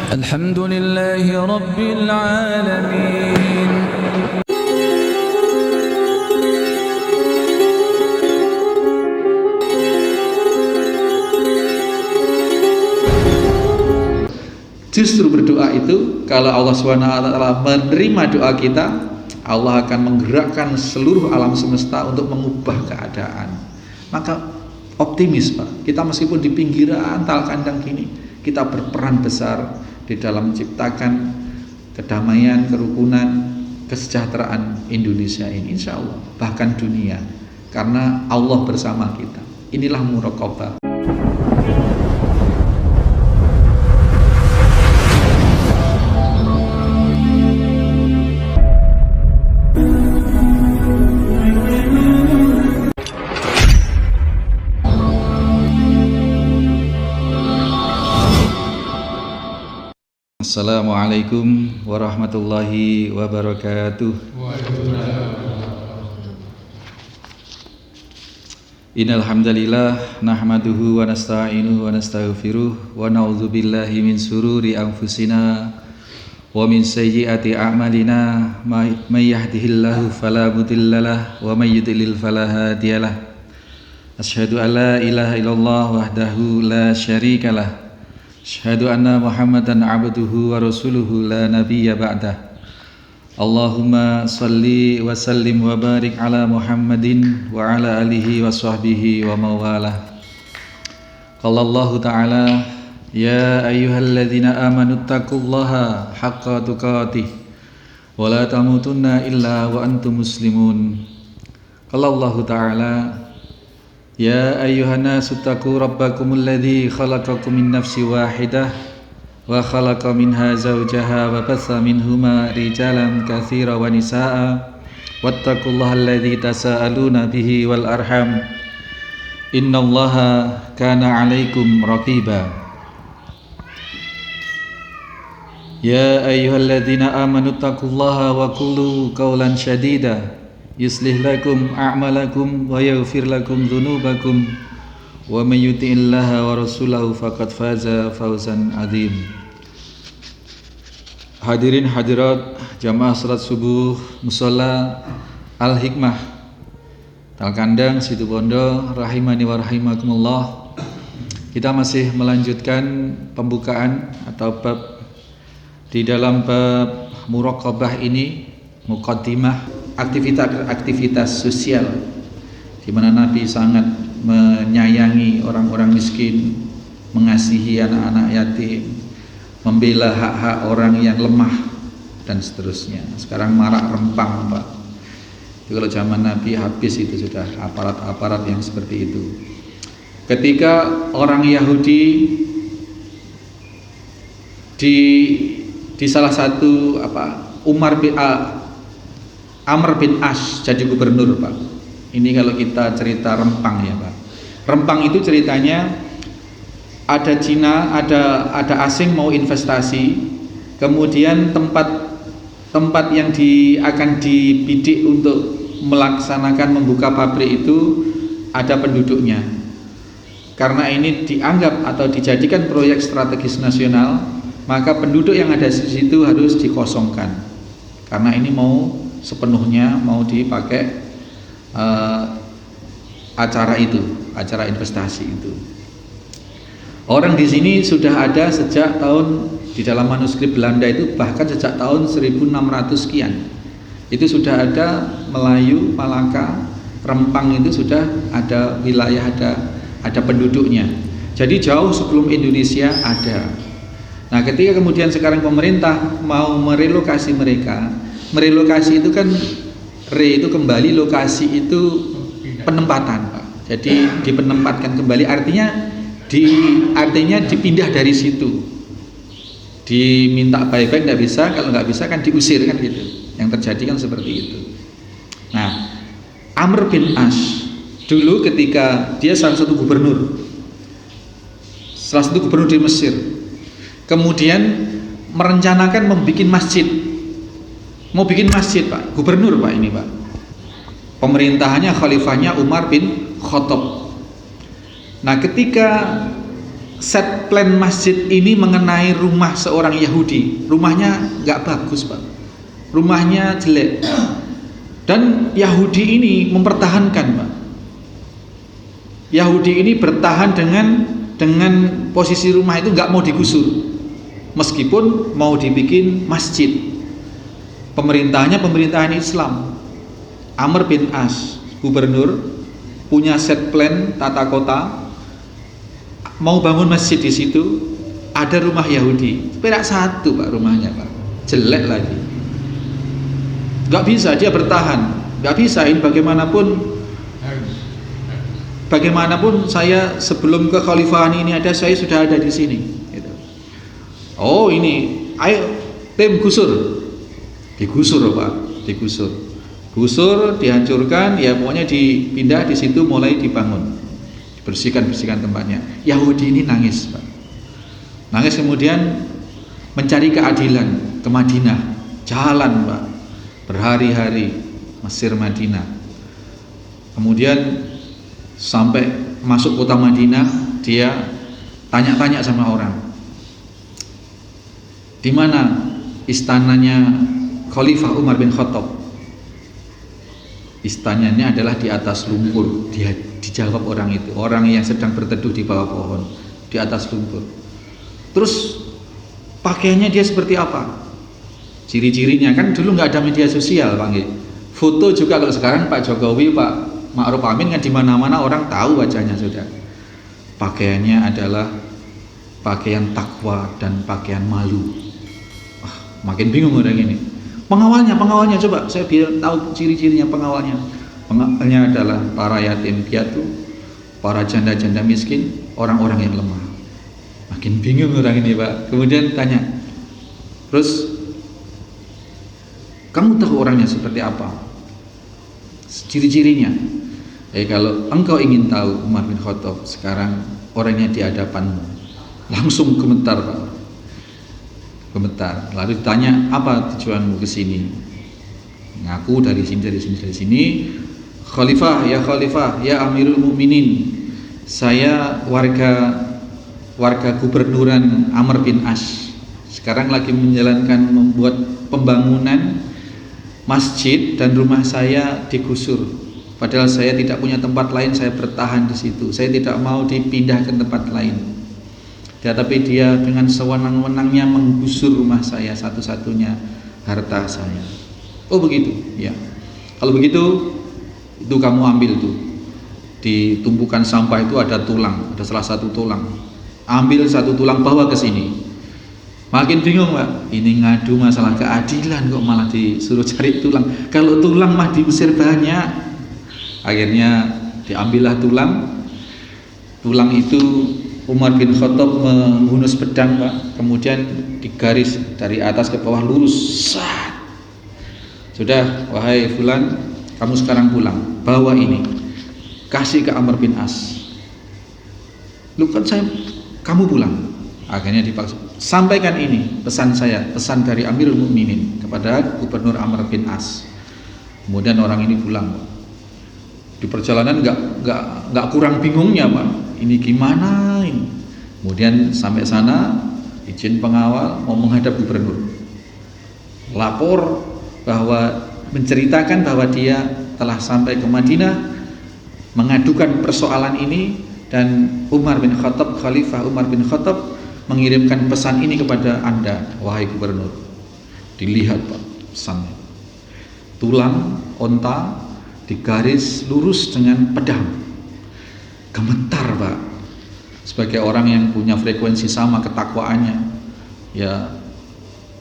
الحمد لله رب العالمين. Justru berdoa itu, kalau Allah SWT menerima doa kita, Allah akan menggerakkan seluruh alam semesta untuk mengubah keadaan. Maka optimis Pak, kita meskipun di pinggiran tal kandang gini, kita berperan besar di dalam menciptakan kedamaian, kerukunan, kesejahteraan Indonesia ini, insya Allah, bahkan dunia, karena Allah bersama kita. Inilah muraqabah. Assalamualaikum warahmatullahi wabarakatuh. Innal hamdalillah nahmaduhu wa nasta'inuhu wa nastaghfiruh wa na'udzu billahi min sururi anfusina wa min sayyiati a'malina may yahdihillahu fala mudhillalah wa may yudlil fala hadiyalah. Asyhadu an la ilaha illallah wahdahu la syarikalah. Asyhadu anna Muhammadan abduhu wa rasuluhu la nabiyya ba'dah. Allahumma salli wa sallim wa barik ala Muhammadin wa ala alihi wa sahbihi wa mawalah. Qala Allah ta'ala, ya ayyuhalladzina amanu taqullaha haqqa tuqatih wa la tamutunna illa wa antum muslimun. Qala Allah ta'ala, ya ayyuhan nasu taqu rabbakumul ladzi khalaqakum min nafsin wahidah wa khalaqa minha zawjaha wa batha minhuma rijalan katsiran wa nisaa'a wattaqullaha alladzi tasaaluna bihi wal arham innallaha kana 'alaikum raqiba. Ya ayyuhalladzina amanu taqullaha wa qulu qawlan shadida yuslih lakum a'malakum wa yaghfir lakum dhunubakum wa may yuti'illaha wa rasulahu faqad faza fawzan 'adzim. Hadirin hadirat jamaah salat subuh musholla Al Hikmah Talkandang Situbondo rahimani wa rahimakumullah. Kita masih melanjutkan pembukaan atau bab di dalam bab muraqabah ini, muqaddimah aktivitas sosial di mana Nabi sangat menyayangi orang-orang miskin, mengasihi anak-anak yatim, membela hak-hak orang yang lemah dan seterusnya. Sekarang marak rempang Pak. Itu kalau zaman Nabi habis itu sudah aparat-aparat yang seperti itu. Ketika orang Yahudi di salah satu Amr bin As jadi gubernur Pak. Ini kalau kita cerita Rempang ya Pak. Rempang itu ceritanya ada Cina, ada asing mau investasi, kemudian tempat yang akan dibidik untuk melaksanakan membuka pabrik itu ada penduduknya. Karena ini dianggap atau dijadikan proyek strategis nasional, maka penduduk yang ada di situ harus dikosongkan. Karena ini sepenuhnya mau dipakai acara investasi itu. Orang di sini sudah ada sejak di dalam manuskrip Belanda itu bahkan sejak tahun 1600 sekian. Itu sudah ada Melayu, Malaka, Rempang itu sudah ada wilayah, ada penduduknya. Jadi jauh sebelum Indonesia ada. Nah, ketika kemudian sekarang pemerintah mau merelokasi mereka, merelokasi itu kan itu kembali, lokasi itu penempatan Pak. Jadi dipenempatkan kembali, artinya dipindah dari situ. Diminta baik-baik nggak bisa, kalau nggak bisa kan diusir kan gitu. Yang terjadi kan seperti itu. Nah, Amr bin As dulu ketika dia salah satu gubernur di Mesir, kemudian merencanakan membuat masjid. Mau bikin masjid Pak, gubernur Pak ini Pak. Pemerintahannya khalifahnya Umar bin Khattab. Nah, ketika set plan masjid ini mengenai rumah seorang Yahudi. Rumahnya nggak bagus, Pak. Rumahnya jelek. Dan Yahudi ini mempertahankan, Pak. Yahudi ini bertahan dengan posisi rumah itu nggak mau digusur, meskipun mau dibikin masjid. Pemerintahannya pemerintahan Islam. Amr bin As, gubernur, punya set plan tata kota, mau bangun masjid di situ, ada rumah Yahudi, perak satu, Pak, rumahnya, Pak, jelek lagi. Nggak bisa dia bertahan, nggak bisa. Ini bagaimanapun saya sebelum kekhalifahan ini ada, saya sudah ada di sini. Gitu. Oh ini, ayo tim gusur, digusur, Pak, gusur, dihancurkan, ya pokoknya dipindah di situ, mulai dibangun, dibersihkan tempatnya. Yahudi ini nangis, Pak, nangis, kemudian mencari keadilan ke Madinah, jalan, Pak, berhari-hari Mesir Madinah. Kemudian sampai masuk kota Madinah, dia tanya-tanya sama orang, di mana istananya Khalifah Umar bin Khattab. Istananya adalah di atas lumpur. Dia dijawab orang itu, orang yang sedang berteduh di bawah pohon, di atas lumpur. Terus pakaiannya dia seperti apa? Ciri-cirinya, kan dulu nggak ada media sosial, Pak. Foto juga, kalau sekarang Pak Jokowi, Pak Ma'ruf Amin kan di mana-mana orang tahu wajahnya sudah. Pakaiannya adalah pakaian takwa dan pakaian malu. Makin bingung orang ini. Pengawalnya coba saya biar tahu ciri-cirinya pengawalnya. Pengawalnya adalah para yatim piatu, para janda-janda miskin, orang-orang yang lemah. Makin bingung orang ini, Pak. Kemudian tanya, terus kamu tahu orangnya seperti apa? Ciri-cirinya. Kalau engkau ingin tahu Umar bin Khattab sekarang orangnya di hadapanmu, langsung gemetar, Pak. Gemetar. Lalu ditanya, apa tujuanmu ke sini? Ngaku dari sini. Khalifah, ya Amirul Mukminin. Saya warga gubernuran Amr bin As. Sekarang lagi membuat pembangunan masjid dan rumah saya digusur. Padahal saya tidak punya tempat lain, saya bertahan di situ. Saya tidak mau dipindah ke tempat lain. Tapi dia dengan sewenang-wenangnya menggusur rumah saya, satu-satunya harta saya. Oh begitu, ya. Kalau begitu, itu kamu ambil tuh. Di tumpukan sampah itu ada tulang, ada salah satu tulang. Ambil satu tulang, bawa ke sini. Makin bingung, Pak. Ini ngadu masalah keadilan kok malah disuruh cari tulang. Kalau tulang mah di Mesir banyak. Akhirnya diambillah tulang. Tulang itu Umar bin Khattab menghunus pedang, Pak. Kemudian digaris dari atas ke bawah lurus. Sudah, wahai fulan, kamu sekarang pulang. Bawa ini. Kasih ke Amr bin As. Lu kan kamu pulang. Akhirnya dipaksa. Sampaikan ini pesan saya, pesan dari Amirul Mukminin kepada Gubernur Amr bin As. Kemudian orang ini pulang. Di perjalanan nggak kurang bingungnya, Pak. Ini gimana ini? Kemudian sampai sana, izin pengawal mau menghadap gubernur. Lapor menceritakan bahwa dia telah sampai ke Madinah, mengadukan persoalan ini, dan Khalifah Umar bin Khattab mengirimkan pesan ini kepada Anda, wahai gubernur. Dilihat, Pak, pesannya. Tulang onta digaris lurus dengan pedang. Gemetar, Pak. Sebagai orang yang punya frekuensi sama ketakwaannya, ya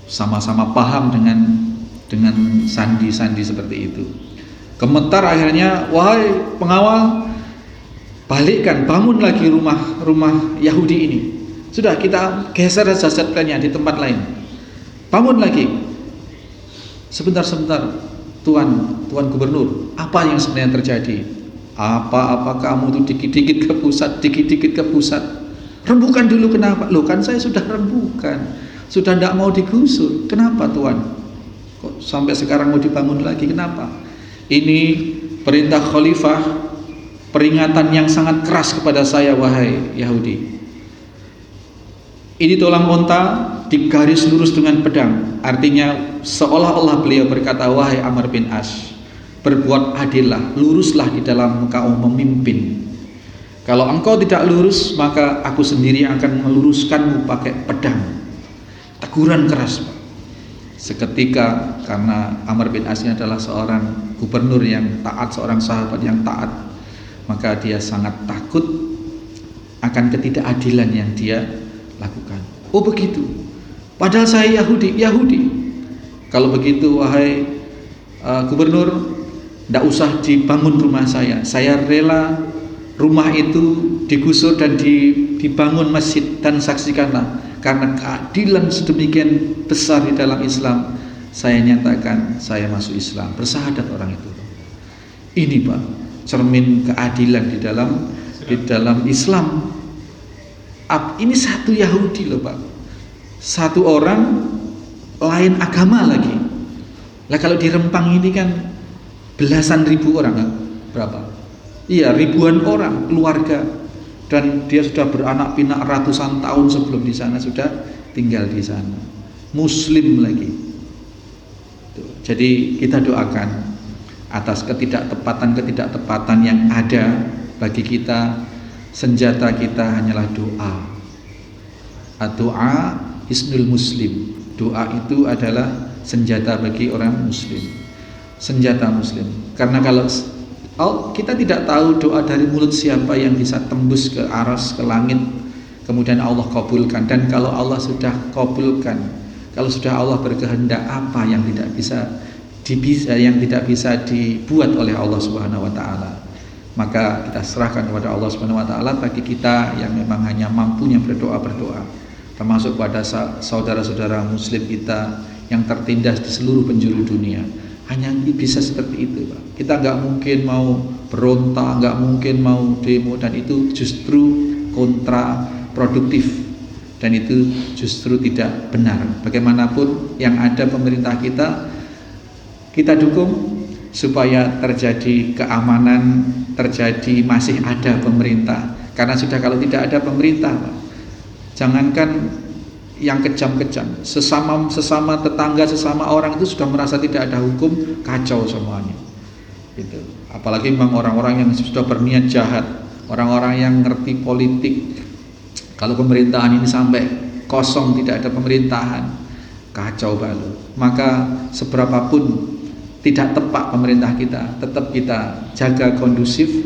sama-sama paham dengan sandi-sandi seperti itu. Gemetar, akhirnya, wahai pengawal, balikkan, bangun lagi rumah Yahudi ini. Sudah, kita geser set plannya di tempat lain. Bangun lagi. Sebentar, Tuan Gubernur, apa yang sebenarnya terjadi? Apa kamu tuh dikit-dikit ke pusat? Rembukan dulu, kenapa? Loh, kan saya sudah rembukan, sudah tidak mau digusur. Kenapa, Tuan? Kok sampai sekarang mau dibangun lagi? Kenapa? Ini perintah khalifah, peringatan yang sangat keras kepada saya, wahai Yahudi. Ini tulang unta digaris lurus dengan pedang. Artinya seolah-olah beliau berkata, wahai Amr bin As, berbuat adillah, luruslah di dalam engkau memimpin. Kalau engkau tidak lurus, maka aku sendiri akan meluruskanmu pakai pedang. Teguran keras, Pak. Seketika, karena Amr bin As ini adalah seorang gubernur yang taat, seorang sahabat yang taat, maka dia sangat takut akan ketidakadilan yang dia lakukan. Oh begitu, padahal saya Yahudi. Kalau begitu wahai gubernur, tidak usah dibangun rumah saya rela rumah itu digusur dan dibangun masjid, dan saksikanlah, karena keadilan sedemikian besar di dalam Islam, saya nyatakan saya masuk Islam. Bersahadat orang itu. Ini Pak, cermin keadilan di dalam Islam. Ini satu Yahudi loh Pak, satu orang lain agama lagi. Lah kalau di Rempang ini kan belasan ribu orang, kan? Berapa? Iya, ribuan orang, keluarga, dan dia sudah beranak pinak ratusan tahun sebelum di sana sudah tinggal di sana. Muslim lagi. Jadi kita doakan atas ketidaktepatan yang ada bagi kita. Senjata kita hanyalah doa. Doa hisnul muslim. Doa itu adalah senjata bagi orang muslim. Senjata muslim. Karena kalau kita tidak tahu doa dari mulut siapa yang bisa tembus ke aras, ke langit, kemudian Allah kabulkan. Dan kalau Allah sudah kabulkan, kalau sudah Allah berkehendak, apa yang tidak bisa dibuat oleh Allah Subhanahu wa taala. Maka kita serahkan kepada Allah Subhanahu wa taala. Bagi kita yang memang hanya mampunya berdoa, termasuk pada saudara-saudara muslim kita yang tertindas di seluruh penjuru dunia, hanya bisa seperti itu Pak. Kita nggak mungkin mau berontak, nggak mungkin mau demo, dan itu justru kontraproduktif, dan itu justru tidak benar. Bagaimanapun yang ada pemerintah kita dukung supaya terjadi keamanan, masih ada pemerintah. Karena sudah, kalau tidak ada pemerintah, jangankan yang kejam-kejam, sesama tetangga, sesama orang itu sudah merasa tidak ada hukum, kacau semuanya. Gitu. Apalagi memang orang-orang yang sudah berniat jahat, orang-orang yang ngerti politik. Kalau pemerintahan ini sampai kosong, tidak ada pemerintahan, kacau balau. Maka seberapapun tidak tepat pemerintah kita, tetap kita jaga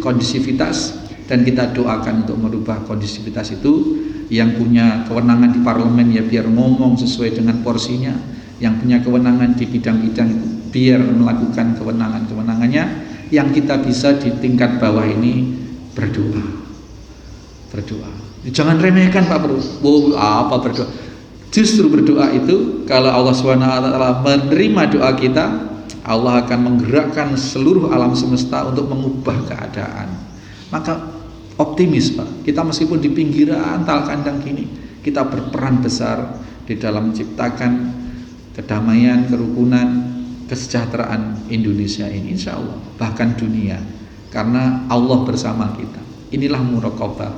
kondusivitas, dan kita doakan untuk merubah kondusivitas itu. Yang punya kewenangan di parlemen ya biar ngomong sesuai dengan porsinya, yang punya kewenangan di bidang-bidang itu biar melakukan kewenangannya. Yang kita bisa di tingkat bawah ini berdoa. Jangan remehkan Pak Bro. Apa berdoa? Justru berdoa itu, kalau Allah SWT menerima doa kita, Allah akan menggerakkan seluruh alam semesta untuk mengubah keadaan. Maka optimis Pak, kita meskipun di pinggiran tal kandang gini, kita berperan besar di dalam menciptakan kedamaian, kerukunan, kesejahteraan Indonesia ini, insya Allah, bahkan dunia, karena Allah bersama kita. Inilah muraqabah.